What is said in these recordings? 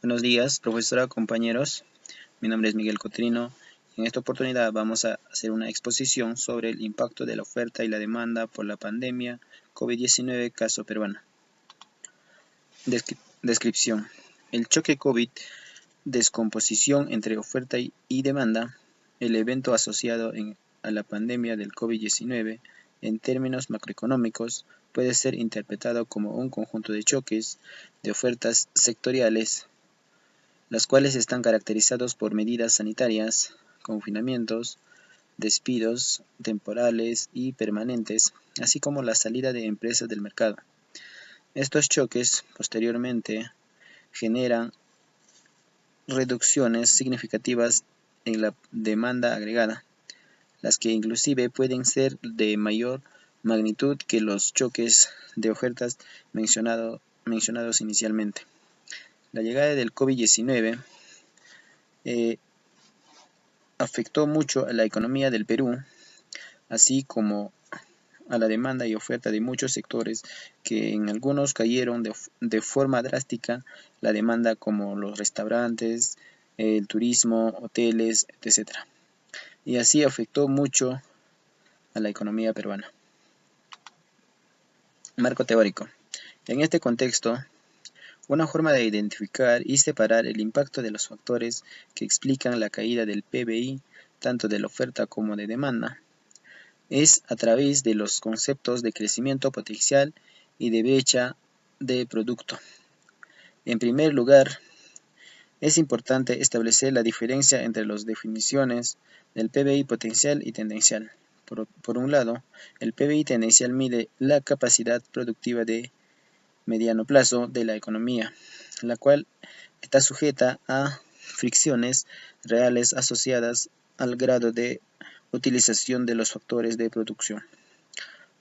Buenos días, profesora, compañeros. Mi nombre es Miguel Cotrino. En esta oportunidad vamos a hacer una exposición sobre el impacto de la oferta y la demanda por la pandemia COVID-19, caso peruano. Descripción. El choque COVID, descomposición entre oferta y demanda, el evento asociado a la pandemia del COVID-19, en términos macroeconómicos, puede ser interpretado como un conjunto de choques de ofertas sectoriales, las cuales están caracterizados por medidas sanitarias, confinamientos, despidos temporales y permanentes, así como la salida de empresas del mercado. Estos choques, posteriormente, generan reducciones significativas en la demanda agregada, las que inclusive pueden ser de mayor magnitud que los choques de ofertas mencionados inicialmente. La llegada del COVID-19 afectó mucho a la economía del Perú, así como a la demanda y oferta de muchos sectores que en algunos cayeron de forma drástica, la demanda como los restaurantes, el turismo, hoteles, etc. Y así afectó mucho a la economía peruana. Marco teórico. En este contexto, una forma de identificar y separar el impacto de los factores que explican la caída del PBI, tanto de la oferta como de demanda, es a través de los conceptos de crecimiento potencial y de brecha de producto. En primer lugar, es importante establecer la diferencia entre las definiciones del PBI potencial y tendencial. Por un lado, el PBI tendencial mide la capacidad productiva de mediano plazo de la economía, la cual está sujeta a fricciones reales asociadas al grado de utilización de los factores de producción.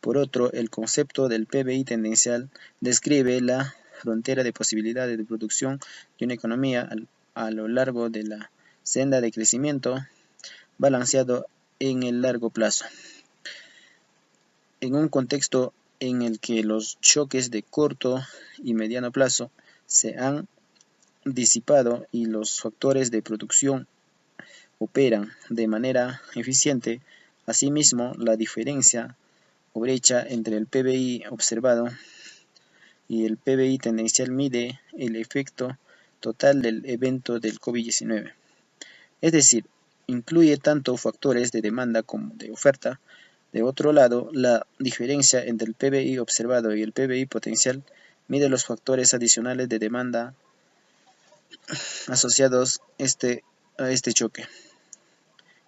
Por otro, el concepto del PBI tendencial describe la frontera de posibilidades de producción de una economía a lo largo de la senda de crecimiento balanceado en el largo plazo. En un contexto en el que los choques de corto y mediano plazo se han disipado y los factores de producción operan de manera eficiente, asimismo la diferencia o brecha entre el PBI observado y el PBI tendencial mide el efecto total del evento del COVID-19. Es decir, incluye tanto factores de demanda como de oferta. De otro lado, la diferencia entre el PBI observado y el PBI potencial mide los factores adicionales de demanda asociados a este choque.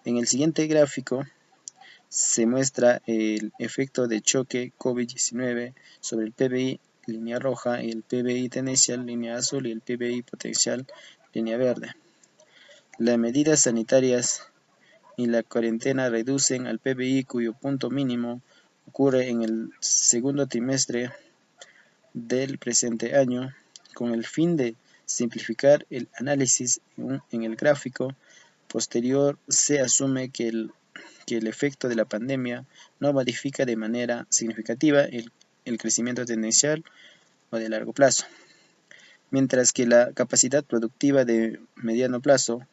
En el siguiente gráfico se muestra el efecto de choque COVID-19 sobre el PBI, línea roja, y el PBI tendencial, línea azul, y el PBI potencial, línea verde. Las medidas sanitarias y la cuarentena reducen al PBI, cuyo punto mínimo ocurre en el segundo trimestre del presente año. Con el fin de simplificar el análisis en el gráfico posterior, se asume que el efecto de la pandemia no modifica de manera significativa el crecimiento tendencial o de largo plazo, mientras que la capacidad productiva de mediano plazo,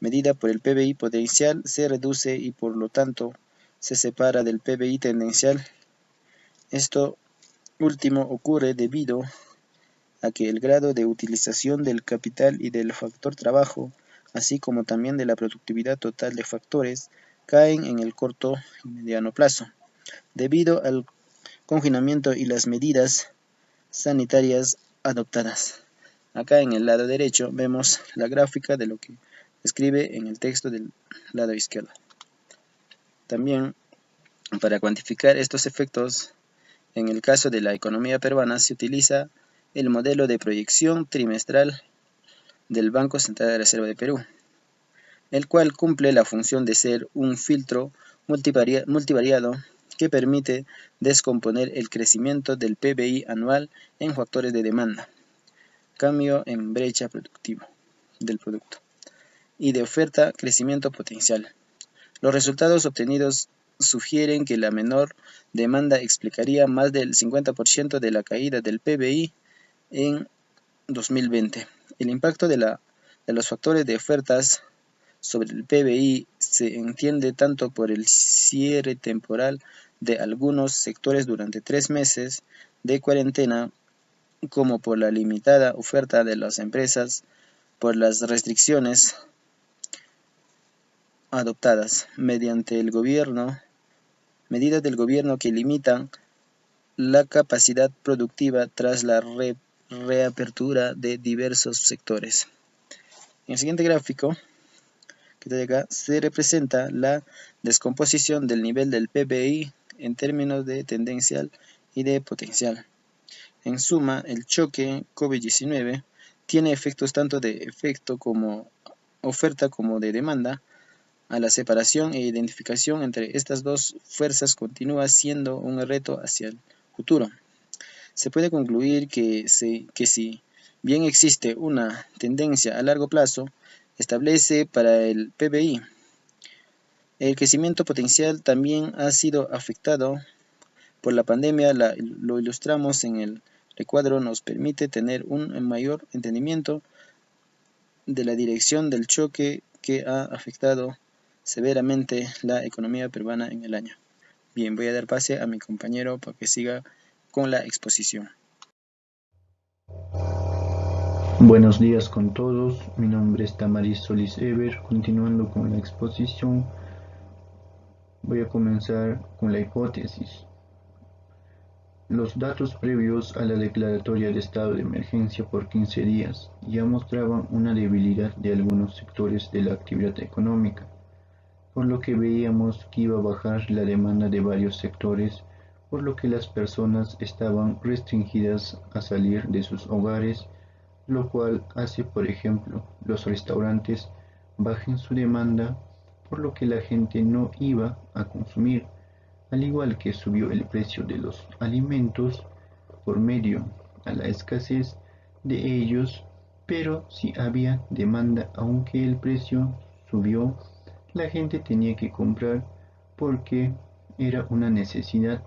medida por el PBI potencial, se reduce y por lo tanto se separa del PBI tendencial. Esto último ocurre debido a que el grado de utilización del capital y del factor trabajo, así como también de la productividad total de factores, caen en el corto y mediano plazo, debido al confinamiento y las medidas sanitarias adoptadas. Acá en el lado derecho vemos la gráfica de lo que escribe en el texto del lado izquierdo. También, para cuantificar estos efectos, en el caso de la economía peruana se utiliza el modelo de proyección trimestral del Banco Central de Reserva de Perú, el cual cumple la función de ser un filtro multivariado que permite descomponer el crecimiento del PBI anual en factores de demanda, cambio en brecha productiva del producto, y de oferta, crecimiento potencial. Los resultados obtenidos sugieren que la menor demanda explicaría más del 50% de la caída del PBI en 2020, El impacto de los factores de ofertas sobre el PBI se entiende tanto por el cierre temporal de algunos sectores durante 3 meses de cuarentena como por la limitada oferta de las empresas por las restricciones adoptadas mediante el gobierno, medidas del gobierno que limitan la capacidad productiva tras la reapertura de diversos sectores. En el siguiente gráfico, que está acá, se representa la descomposición del nivel del PBI en términos de tendencial y de potencial. En suma, el choque COVID-19 tiene efectos tanto de efecto como oferta como de demanda. A la separación e identificación entre estas dos fuerzas continúa siendo un reto hacia el futuro. Se puede concluir que si bien existe una tendencia a largo plazo, establece para el PBI, el crecimiento potencial también ha sido afectado por la pandemia. Lo ilustramos en el recuadro, nos permite tener un mayor entendimiento de la dirección del choque que ha afectado severamente la economía peruana en el año. Bien, voy a dar pase a mi compañero para que siga con la exposición. Buenos días con todos, mi nombre es Tamaris Solís Ever. Continuando con la exposición, voy a comenzar con la hipótesis. Los datos previos a la declaratoria de estado de emergencia por 15 días ya mostraban una debilidad de algunos sectores de la actividad económica, por lo que veíamos que iba a bajar la demanda de varios sectores, por lo que las personas estaban restringidas a salir de sus hogares, lo cual hace, por ejemplo, los restaurantes bajen su demanda, por lo que la gente no iba a consumir, al igual que subió el precio de los alimentos por medio a la escasez de ellos, pero si había demanda, aunque el precio subió, la gente tenía que comprar porque era una necesidad,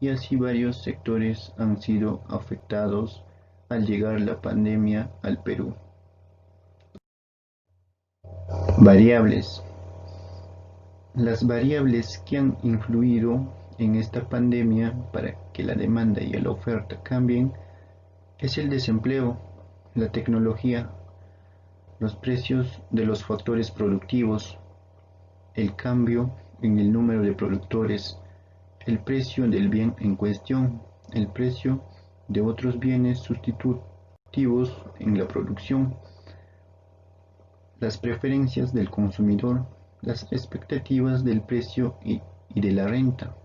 y así varios sectores han sido afectados al llegar la pandemia al Perú. Variables. Las variables que han influido en esta pandemia para que la demanda y la oferta cambien es el desempleo, la tecnología, los precios de los factores productivos, el cambio en el número de productores, el precio del bien en cuestión, el precio de otros bienes sustitutivos en la producción, las preferencias del consumidor, las expectativas del precio y de la renta,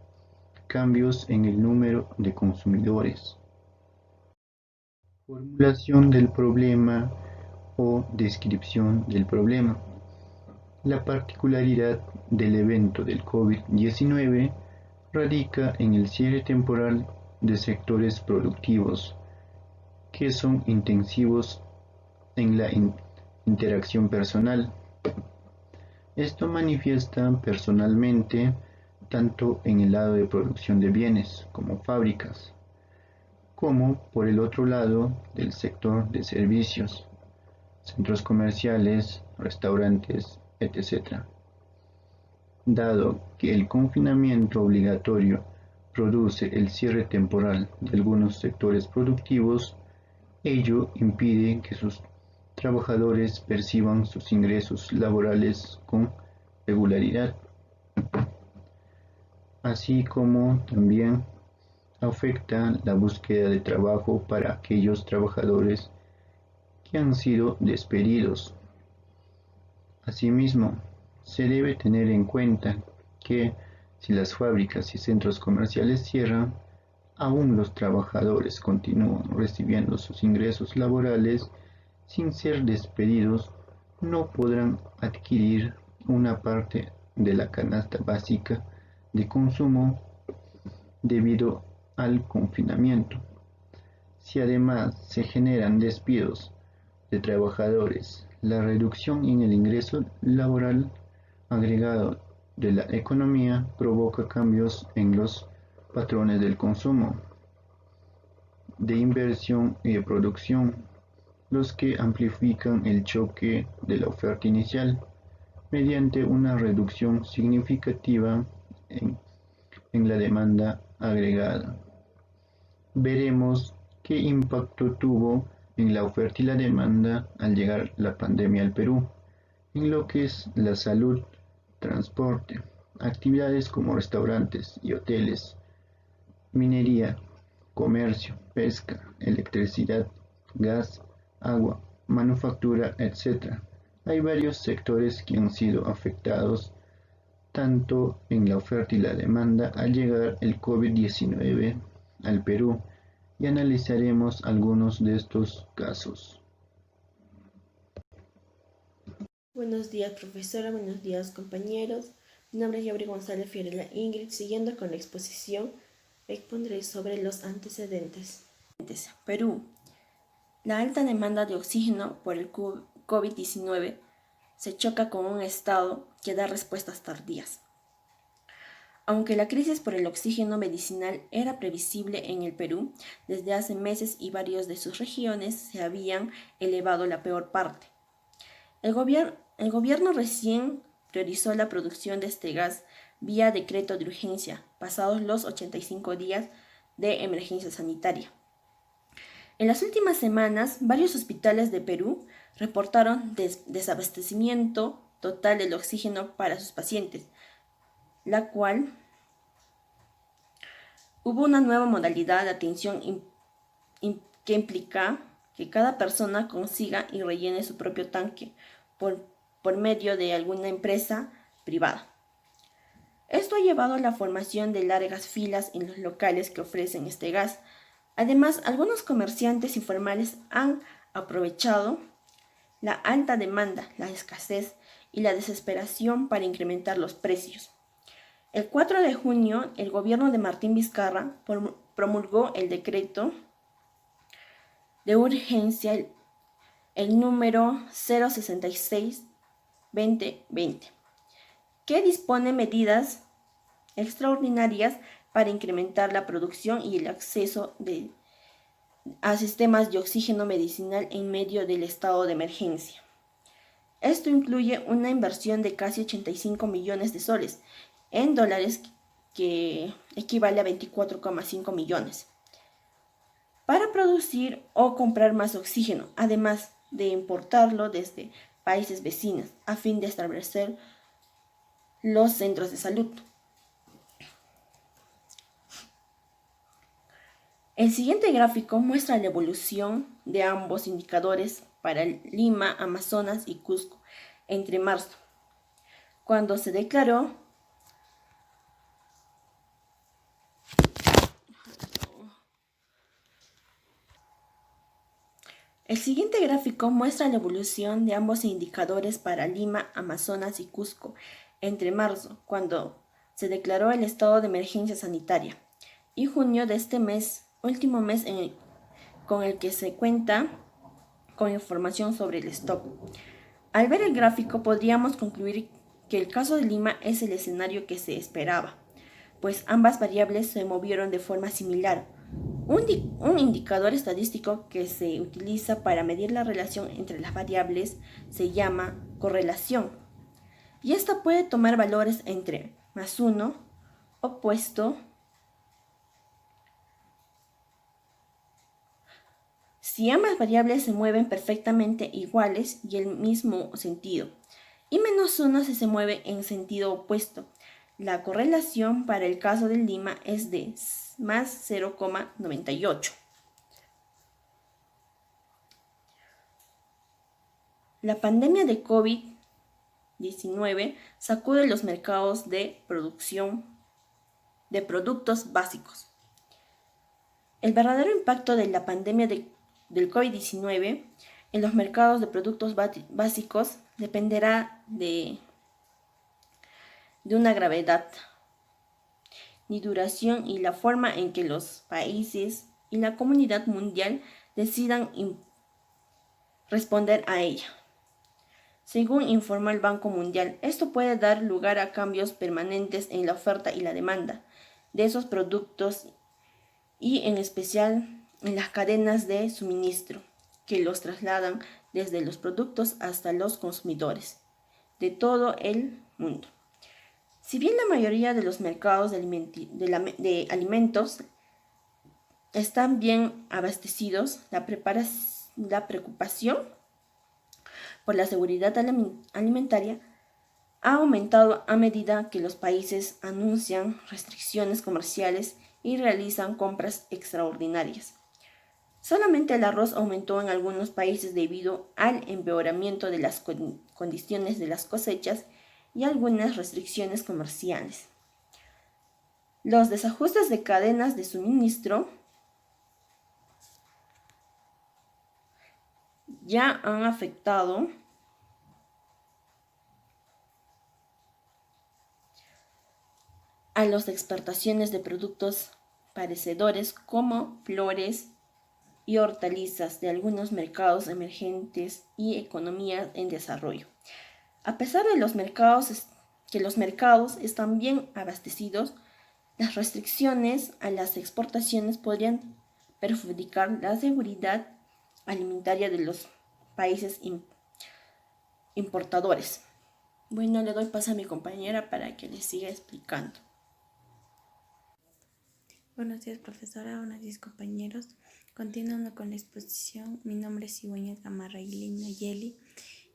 cambios en el número de consumidores, formulación del problema o descripción del problema. La particularidad del evento del COVID-19 radica en el cierre temporal de sectores productivos que son intensivos en la interacción personal. Esto manifiesta personalmente tanto en el lado de producción de bienes como fábricas, como por el otro lado del sector de servicios, centros comerciales, restaurantes, etc. Dado que el confinamiento obligatorio produce el cierre temporal de algunos sectores productivos, ello impide que sus trabajadores perciban sus ingresos laborales con regularidad, así como también afecta la búsqueda de trabajo para aquellos trabajadores que han sido despedidos. Asimismo, se debe tener en cuenta que si las fábricas y centros comerciales cierran, aún los trabajadores continúan recibiendo sus ingresos laborales sin ser despedidos, no podrán adquirir una parte de la canasta básica de consumo debido al confinamiento. Si además se generan despidos de trabajadores, la reducción en el ingreso laboral agregado de la economía provoca cambios en los patrones del consumo, de inversión y de producción, los que amplifican el choque de la oferta inicial mediante una reducción significativa en la demanda agregada. Veremos qué impacto tuvo en la oferta y la demanda al llegar la pandemia al Perú, en lo que es la salud, transporte, actividades como restaurantes y hoteles, minería, comercio, pesca, electricidad, gas, agua, manufactura, etc. Hay varios sectores que han sido afectados tanto en la oferta y la demanda al llegar el COVID-19 al Perú y analizaremos algunos de estos casos. Buenos días, profesora. Buenos días, compañeros. Mi nombre es Gabriel González Fiorella Ingrid. Siguiendo con la exposición, expondré sobre los antecedentes. Perú. La alta demanda de oxígeno por el COVID-19 se choca con un Estado que da respuestas tardías. Aunque la crisis por el oxígeno medicinal era previsible en el Perú, desde hace meses y varios de sus regiones se habían elevado la peor parte. El gobierno recién priorizó la producción de este gas vía decreto de urgencia, pasados los 85 días de emergencia sanitaria. En las últimas semanas, varios hospitales de Perú reportaron desabastecimiento total del oxígeno para sus pacientes, la cual hubo una nueva modalidad de atención que implica que cada persona consiga y rellene su propio tanque por medio de alguna empresa privada. Esto ha llevado a la formación de largas filas en los locales que ofrecen este gas. Además, algunos comerciantes informales han aprovechado la alta demanda, la escasez y la desesperación para incrementar los precios. El 4 de junio, el gobierno de Martín Vizcarra promulgó el decreto de urgencia el número 066-2020, que dispone medidas extraordinarias para incrementar la producción y el acceso a sistemas de oxígeno medicinal en medio del estado de emergencia. Esto incluye una inversión de casi 85 millones de soles en dólares, que equivale a 24,5 millones, para producir o comprar más oxígeno, además de importarlo desde países vecinos, a fin de establecer los centros de salud. El siguiente gráfico muestra la evolución de ambos indicadores para Lima, Amazonas y Cusco entre marzo, cuando se declaró El siguiente gráfico muestra la evolución de ambos indicadores para Lima, Amazonas y Cusco entre marzo, cuando se declaró el estado de emergencia sanitaria, y junio de este mes, último mes con el que se cuenta con información sobre el stock. Al ver el gráfico podríamos concluir que el caso de Lima es el escenario que se esperaba, pues ambas variables se movieron de forma similar. Un indicador estadístico que se utiliza para medir la relación entre las variables se llama correlación, y esta puede tomar valores entre +1, opuesto, si ambas variables se mueven perfectamente iguales y el mismo sentido, y -1 si se mueve en sentido opuesto. La correlación para el caso de Lima es de +0,98. La pandemia de COVID-19 sacude los mercados de producción de productos básicos. El verdadero impacto de la pandemia del COVID-19 en los mercados de productos básicos dependerá de una gravedad ni duración y la forma en que los países y la comunidad mundial decidan responder a ella. Según informó el Banco Mundial, esto puede dar lugar a cambios permanentes en la oferta y la demanda de esos productos y en especial en las cadenas de suministro. que los trasladan desde los productos hasta los consumidores de todo el mundo. Si bien la mayoría de los mercados de alimentos están bien abastecidos, la preocupación por la seguridad alimentaria ha aumentado a medida que los países anuncian restricciones comerciales y realizan compras extraordinarias. Solamente el arroz aumentó en algunos países debido al empeoramiento de las condiciones de las cosechas y algunas restricciones comerciales. Los desajustes de cadenas de suministro ya han afectado a las exportaciones de productos perecedores como flores y hortalizas de algunos mercados emergentes y economías en desarrollo. A pesar de que los mercados están bien abastecidos, las restricciones a las exportaciones podrían perjudicar la seguridad alimentaria de los países importadores. Bueno, le doy paso a mi compañera para que les siga explicando. Buenos días, profesora. Buenos días, compañeros. Continuando con la exposición, mi nombre es Ivonne Gamarraguilín Nayeli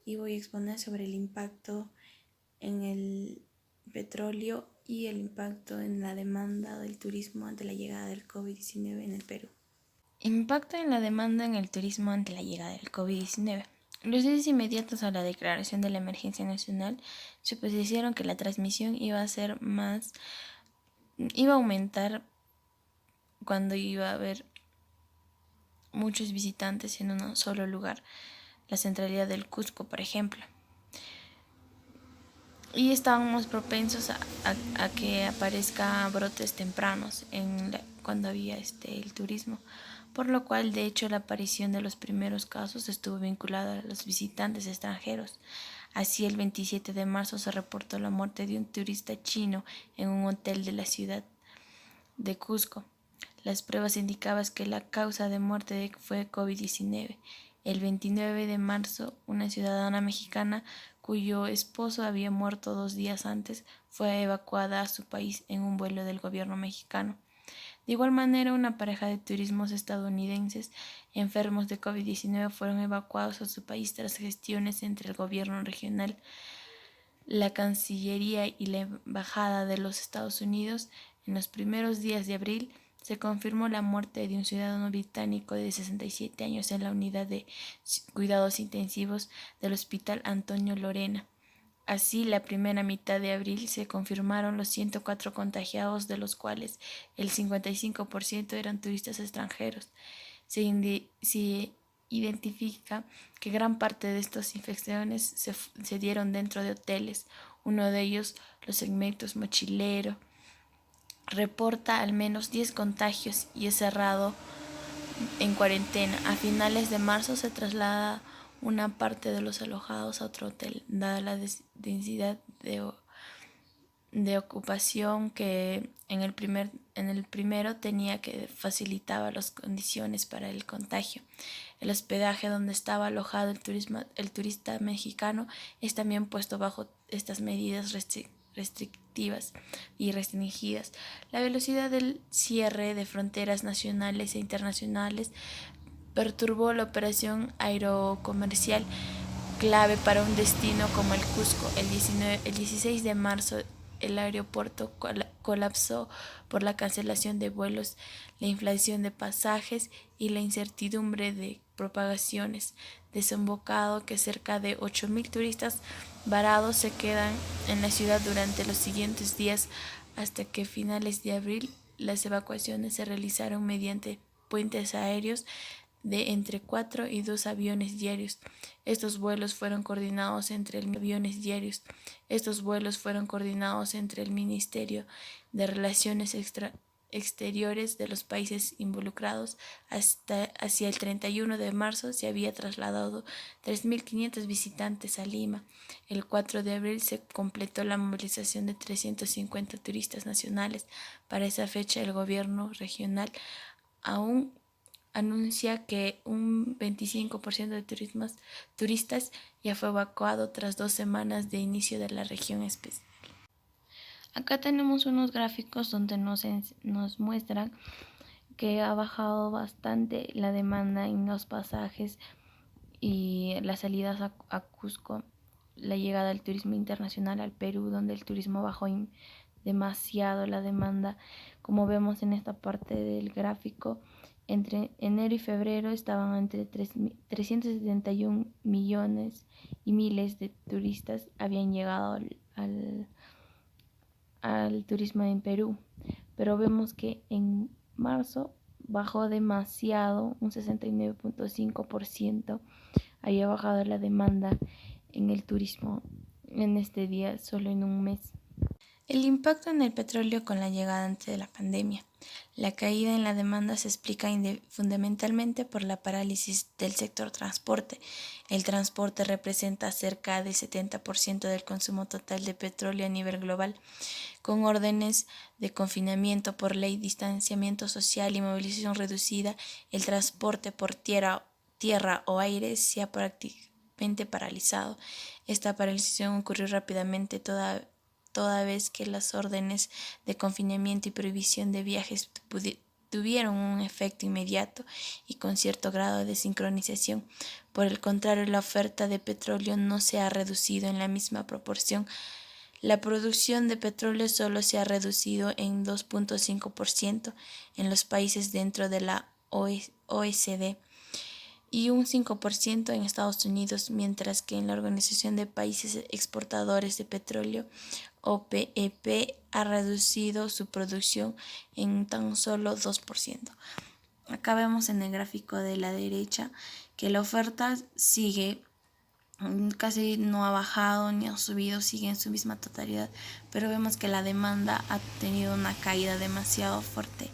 y voy a exponer sobre el impacto en el petróleo y el impacto en la demanda del turismo ante la llegada del COVID-19 en el Perú. Impacto en la demanda en el turismo ante la llegada del COVID-19. Los días inmediatos a la declaración de la emergencia nacional supusieron que la transmisión iba a aumentar cuando iba a haber muchos visitantes en un solo lugar, la centralidad del Cusco, por ejemplo. Y estábamos propensos a que aparezca brotes tempranos cuando había el turismo, por lo cual de hecho la aparición de los primeros casos estuvo vinculada a los visitantes extranjeros. Así, el 27 de marzo se reportó la muerte de un turista chino en un hotel de la ciudad de Cusco. Las pruebas indicaban que la causa de muerte fue COVID-19. El 29 de marzo, una ciudadana mexicana cuyo esposo había muerto 2 días antes fue evacuada a su país en un vuelo del gobierno mexicano. De igual manera, una pareja de turismos estadounidenses enfermos de COVID-19 fueron evacuados a su país tras gestiones entre el gobierno regional, la Cancillería y la Embajada de los Estados Unidos. En los primeros días de abril se confirmó la muerte de un ciudadano británico de 67 años en la unidad de cuidados intensivos del Hospital Antonio Lorena. Así, la primera mitad de abril se confirmaron los 104 contagiados, de los cuales el 55% eran turistas extranjeros. Se identifica que gran parte de estas infecciones se dieron dentro de hoteles. Uno de ellos, los segmentos mochilero, reporta al menos 10 contagios y es cerrado en cuarentena. A finales de marzo se traslada una parte de los alojados a otro hotel, dada la densidad de ocupación que en el primero tenía, que facilitaba las condiciones para el contagio. El hospedaje donde estaba alojado el turista mexicano es también puesto bajo estas medidas restrictivas y restringidas. La velocidad del cierre de fronteras nacionales e internacionales perturbó la operación aerocomercial clave para un destino como el Cusco. El 16 de marzo el aeropuerto colapsó por la cancelación de vuelos, la inflación de pasajes y la incertidumbre de propagaciones, desembocado que cerca de 8.000 turistas varados se quedan en la ciudad durante los siguientes días, hasta que a finales de abril las evacuaciones se realizaron mediante puentes aéreos de entre 4 y 2 aviones diarios. Estos vuelos fueron coordinados entre el Ministerio de Relaciones Exteriores de los países involucrados. Hacia el 31 de marzo se había trasladado 3.500 visitantes a Lima. El 4 de abril se completó la movilización de 350 turistas nacionales. Para esa fecha el gobierno regional aún anuncia que un 25% de turistas ya fue evacuado tras 2 semanas de inicio de la región especial. Acá tenemos unos gráficos donde nos muestran que ha bajado bastante la demanda en los pasajes y las salidas a Cusco, la llegada del turismo internacional al Perú, donde el turismo bajó demasiado la demanda. Como vemos en esta parte del gráfico, entre enero y febrero estaban entre 371 millones y miles de turistas habían llegado al turismo en Perú, pero vemos que en marzo bajó demasiado, un 69.5% había bajado la demanda en el turismo en este día, solo en un mes. El impacto en el petróleo con la llegada antes de la pandemia. La caída en la demanda se explica fundamentalmente por la parálisis del sector transporte. El transporte representa cerca del 70% del consumo total de petróleo a nivel global. Con órdenes de confinamiento por ley, distanciamiento social y movilización reducida, el transporte por tierra o aire se ha prácticamente paralizado. Esta paralización ocurrió rápidamente toda vez que las órdenes de confinamiento y prohibición de viajes tuvieron un efecto inmediato y con cierto grado de sincronización. Por el contrario, la oferta de petróleo no se ha reducido en la misma proporción. La producción de petróleo solo se ha reducido en 2.5% en los países dentro de la OECD y un 5% en Estados Unidos, mientras que en la Organización de Países Exportadores de Petróleo, OPEP, ha reducido su producción en tan solo 2%. Acá vemos en el gráfico de la derecha que la oferta sigue, casi no ha bajado ni ha subido, sigue en su misma totalidad, pero vemos que la demanda ha tenido una caída demasiado fuerte.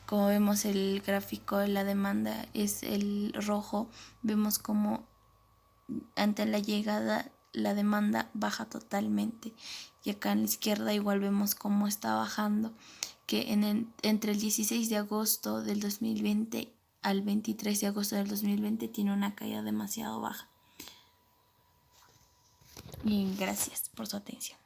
Como vemos el gráfico de la demanda es el rojo, vemos como ante la llegada la demanda baja totalmente, y acá en la izquierda igual vemos cómo está bajando, que entre el 16 de agosto del 2020 al 23 de agosto del 2020 tiene una caída demasiado baja. Y gracias por su atención.